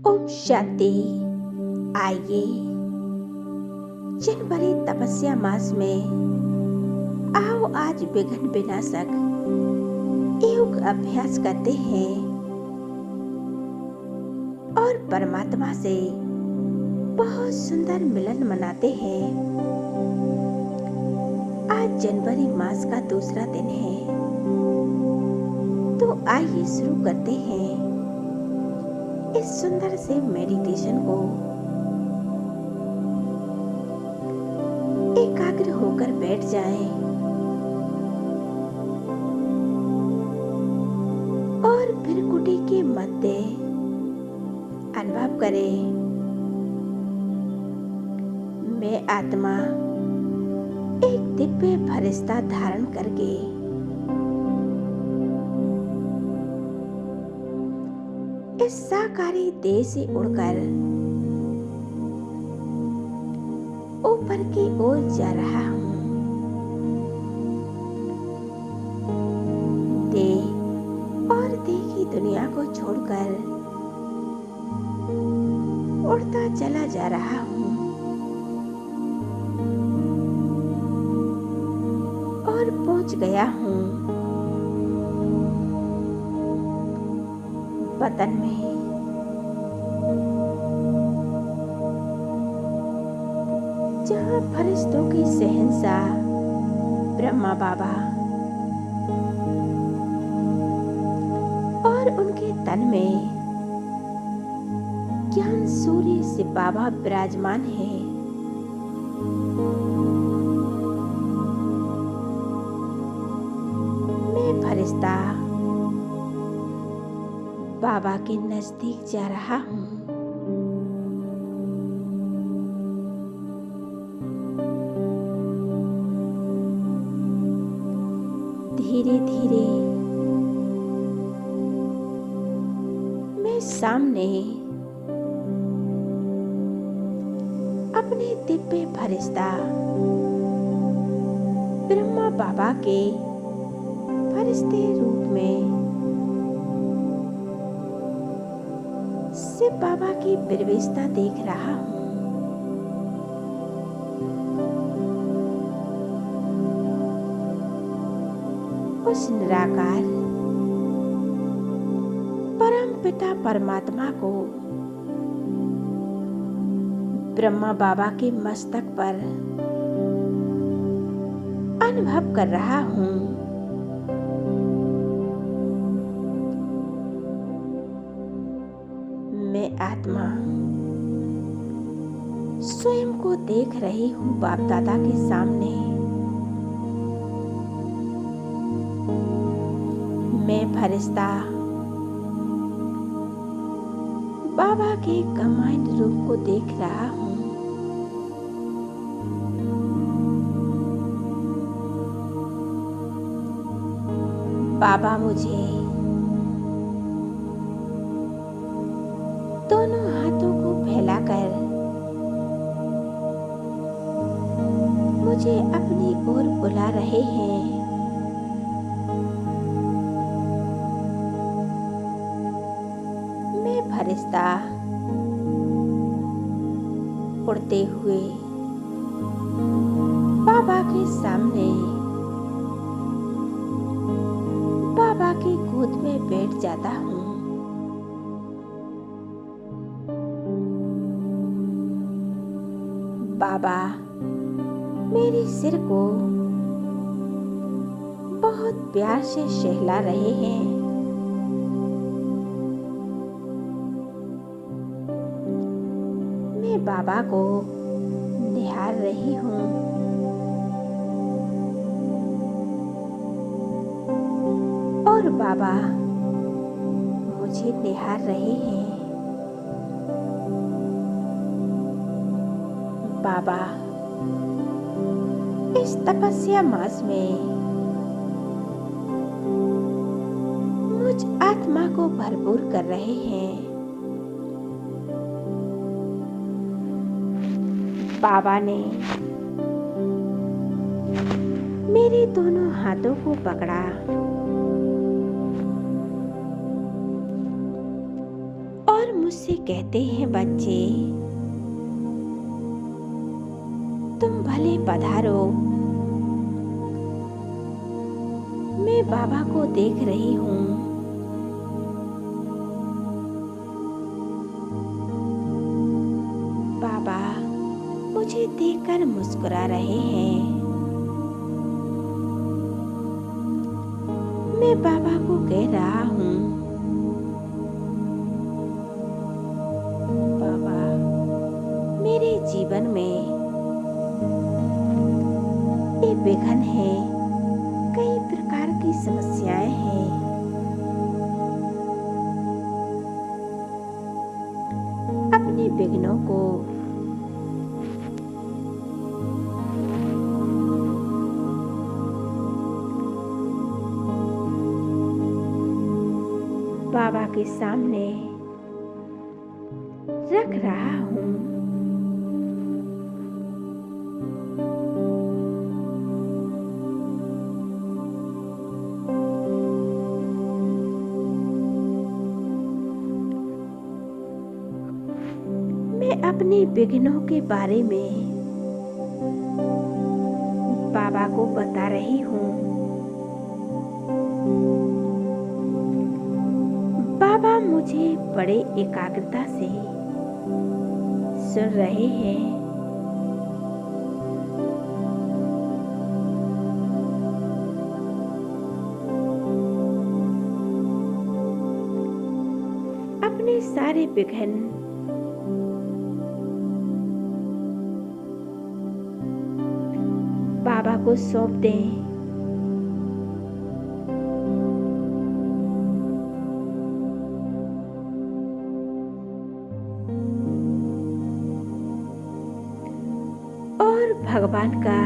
ओम शांति। आइए जनवरी तपस्या मास में आओ आज विघ्न विनाशक योग अभ्यास करते हैं और परमात्मा से बहुत सुंदर मिलन मनाते हैं। आज जनवरी मास का दूसरा दिन है, तो आइए शुरू करते हैं इस सुंदर से मेडिटेशन को। एकाग्र होकर बैठ जाएं और भ्रिकुटी के मध्य अनुभव करें, मैं आत्मा एक दिव्य फरिश्ता धारण करके इस साकारी देह से उड़कर ऊपर की ओर जा रहा हूँ। देह और देह की दुनिया को छोड़कर उड़ता चला जा रहा हूँ और पहुंच गया हूँ पतन में। जहाँ फरिश्तों की शहंशाह ब्रह्मा बाबा और उनके तन में ज्ञान सूर्य से बाबा विराजमान है। मैं फरिश्ता बाबा के नजदीक जा रहा हूँ। धीरे धीरे मैं सामने अपने दिव्य फरिश्ता ब्रह्मा बाबा के फरिश्ते रूप में शिव बाबा की विविधता देख रहा हूँ। उस निराकार परम पिता परमात्मा को ब्रह्मा बाबा के मस्तक पर अनुभव कर रहा हूँ। मैं आत्मा स्वयं को देख रही हूँ बाप दादा के सामने। मैं फरिश्ता बाबा के कमांड रूप को देख रहा हूँ। बाबा मुझे दोनों हाथों को फैलाकर मुझे अपनी ओर बुला रहे हैं। मैं फरिश्ता उड़ते हुए बाबा के सामने बाबा की गोद में बैठ जाता हूँ। बाबा मेरे सिर को बहुत प्यार से सहला रहे हैं। मैं बाबा को निहार रही हूँ। और बाबा मुझे निहार रहे हैं। बाबा इस तपस्या मास में मुझ आत्मा को भरपूर कर रहे हैं। बाबा ने मेरे दोनों हाथों को पकड़ा और मुझसे से कहते हैं, बच्चे तुम भले पधारो, मैं बाबा को देख रही हूँ। बाबा मुझे देखकर मुस्कुरा रहे हैं। मैं बाबा को कह रहा हूँ, बाबा मेरे जीवन में ये विघ्न है, कई प्रकार की समस्याएं हैं। अपने विघ्नों को बाबा के सामने रख रहा हूँ। मैं अपने विघ्नों के बारे में बाबा को बता रही हूँ। बाबा मुझे बड़े एकाग्रता से सुन रहे हैं। अपने सारे विघ्न बाबा को सौंप दें। और भगवान का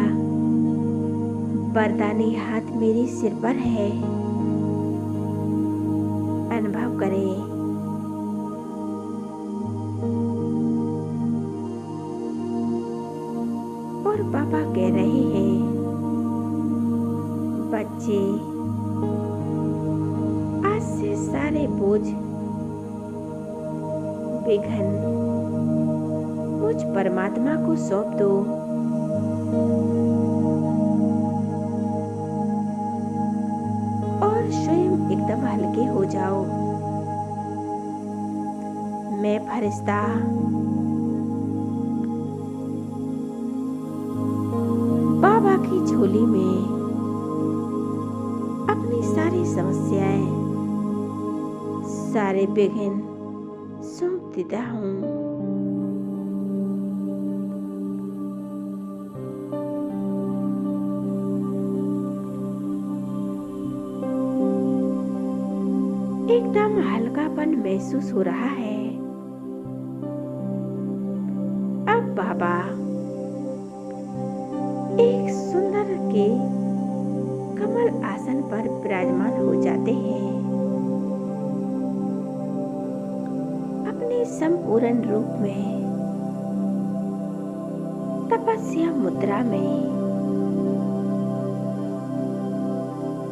वरदानी हाथ मेरे सिर पर है, अनुभव करें। और बाबा कह रहे हैं, बच्चे आज से सारे बोझ विघ्न मुझ परमात्मा को सौंप दो। और स्वयं एकदम हल्के हो जाओ। मैं फरिश्ता बाबा की झोली में अपनी सारी समस्याएं, सारे विघ्न सौंप देता हूँ। एकदम हल्कापन महसूस हो रहा है। अब बाबा एक सुंदर के कमल आसन पर विराजमान हो जाते हैं। अपने संपूर्ण रूप में तपस्या मुद्रा में,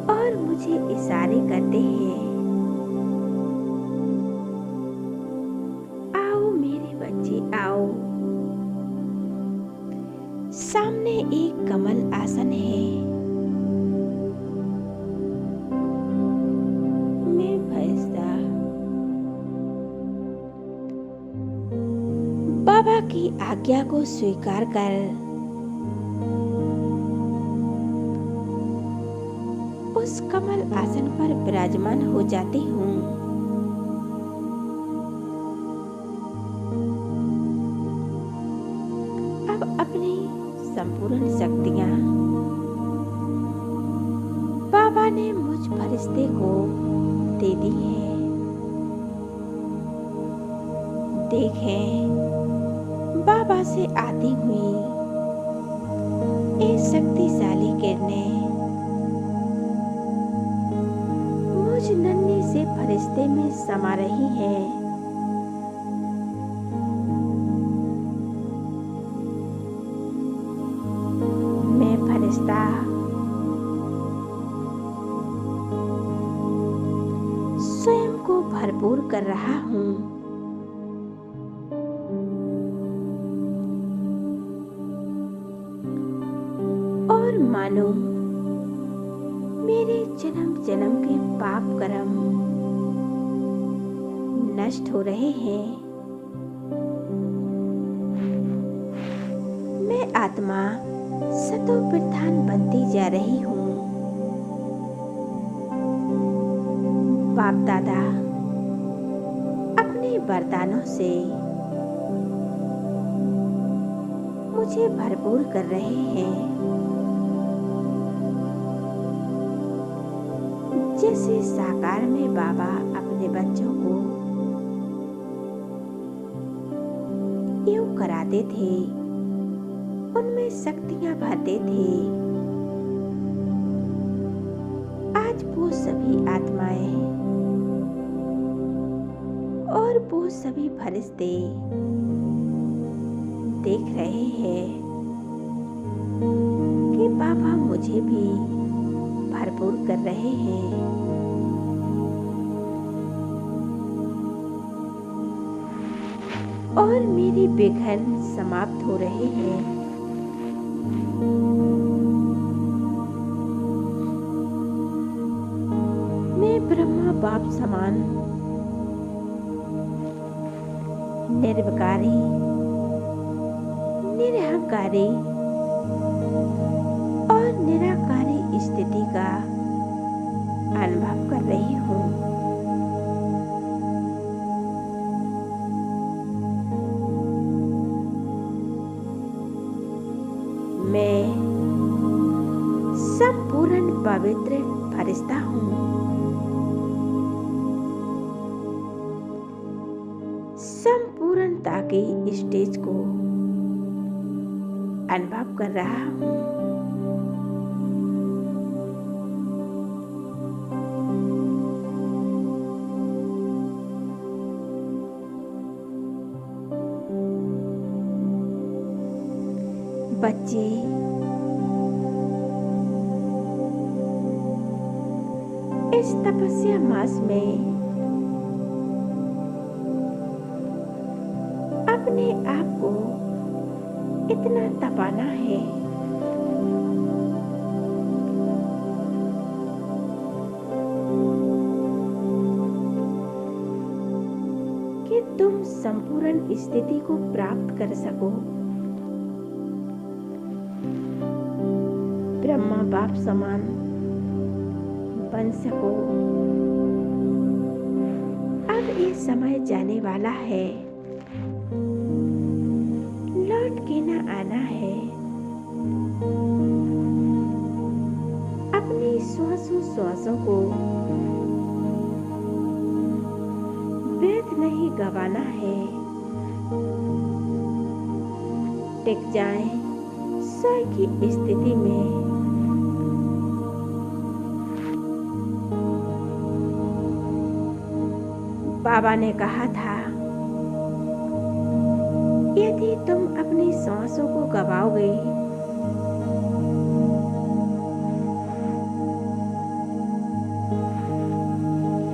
और मुझे इशारे करते हैं, आओ मेरे बच्चे आओ। सामने एक कमल आसन है। मैं फरिश्ता बाबा की आज्ञा को स्वीकार कर उस कमल आसन पर विराजमान हो जाती हूँ। अब अपनी संपूर्ण शक्तियां बाबा ने मुझ फरिश्ते को दे दी हैं। देखें, बाबा से आती हुई ये शक्तिशाली किरणें मुझ नन्हे से फरिश्ते में समा रही हैं। मैं फरिश्ता स्वयं को भरपूर कर रहा हूँ। मानो मेरे जन्म जन्म के पाप कर्म नष्ट हो रहे हैं। मैं आत्मा सतो प्रधान बनती जा रही हूँ। बाप दादा अपने वरदानों से मुझे भरपूर कर रहे हैं। जैसे साकार में बाबा अपने बच्चों को यूं कराते थे, उनमें शक्तियां भरते थे, आज वो सभी आत्माएं और वो सभी फरिश्ते देख रहे हैं कि बाबा मुझे भी भरपूर कर रहे हैं। और मेरे विघ्न समाप्त हो रहे हैं। मैं ब्रह्मा बाप समान निर्विकारी, निरहंकारी और निराकारी स्थिति का अनुभव कर रही हूँ। मैं संपूर्ण पवित्र फरिश्ता हूँ। संपूर्णता की स्टेज को अनुभव कर रहा हूँ। बच्चे इस तपस्या मास में अपने आप को इतना तपाना है कि तुम संपूर्ण स्थिति को प्राप्त कर सको। ब्रह्मा बाप समान बन सको। अब ये समय जाने वाला है, लौट के न आना है। अपनी श्वासों को व्यर्थ नहीं गवाना है। टिक जाएं स्वयं की स्थिति में। बाबा ने कहा था, यदि तुम अपनी सांसों को गवाओगे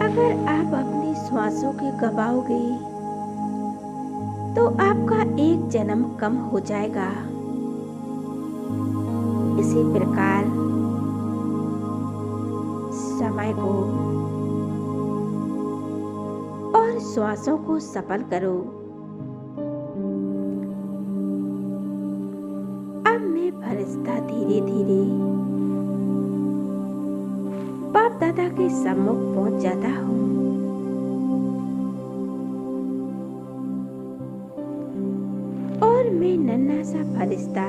अगर आप अपनी सांसों के गवाओगे तो आपका एक जन्म कम हो जाएगा। इसी प्रकार समय को और श्वासों को सफल करो। अब मैं फरिश्ता धीरे धीरे बाप दादा के सम्मुख पहुंच जाता हूँ। और मैं नन्हा सा फरिश्ता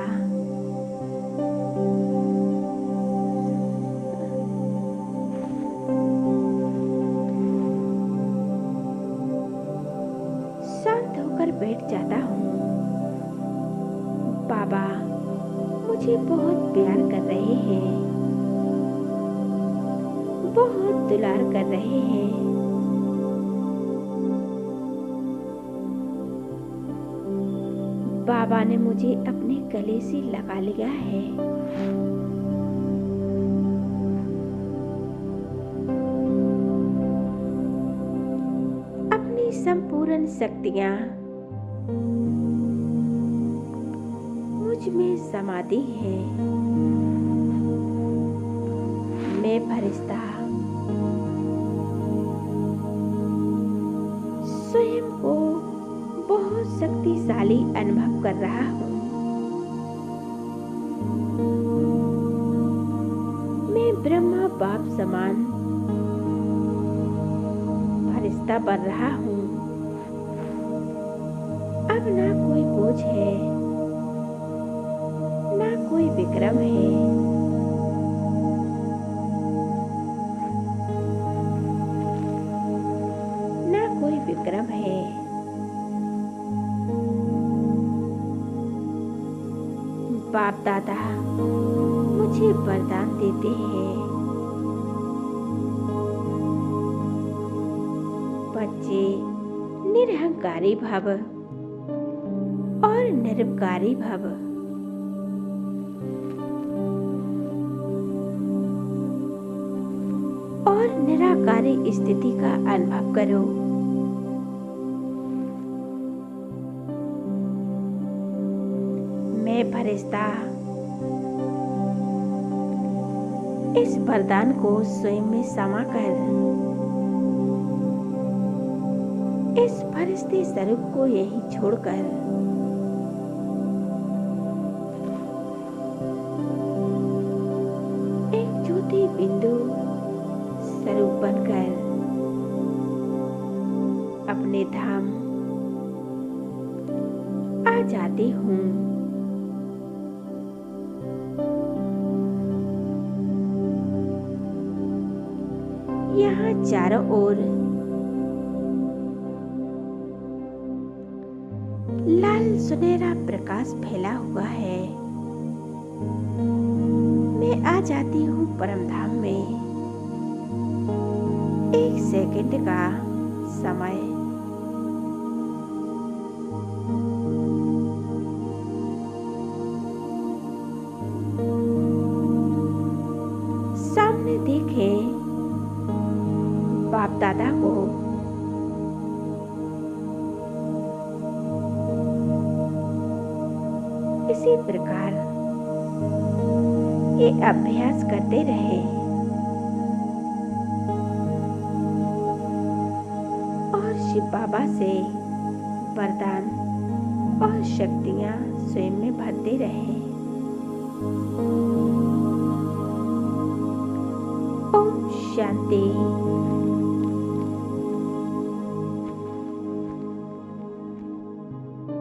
बैठ जाता हूँ। बाबा मुझे बहुत प्यार कर रहे हैं, बहुत दुलार कर रहे हैं। बाबा ने मुझे अपने गले से लगा लिया है। अपनी संपूर्ण शक्तियां मुझ में समाधि है। मैं फरिश्ता स्वयं को बहुत शक्तिशाली अनुभव कर रहा हूँ। मैं ब्रह्मा बाप समान फरिश्ता बन रहा हूँ। अब ना कोई बोझ है, ना कोई विक्रम है। ना कोई विक्रम है। बाप दादा मुझे वरदान देते हैं। बच्चे निरहंकारी भव और निरपकारी भव। और निराकारी स्थिति का अनुभव करो। मैं फरिश्ता इस वरदान को स्वयं में समा कर इस फरिश्ते स्वरूप को यहीं छोड़कर एक ज्योति बिंदु स्वरूप बनकर अपने धाम आ जाती हूँ। यहाँ चारों ओर लाल सुनहरा प्रकाश फैला हुआ है। मैं आ जाती हूँ परमधाम में। एक सेकंड का समय सामने देखें बाप दादा को। इसी प्रकार ये अभ्यास करते रहे और शिव बाबा से वरदान और शक्तियां स्वयं में भरते रहे। ओम शांति।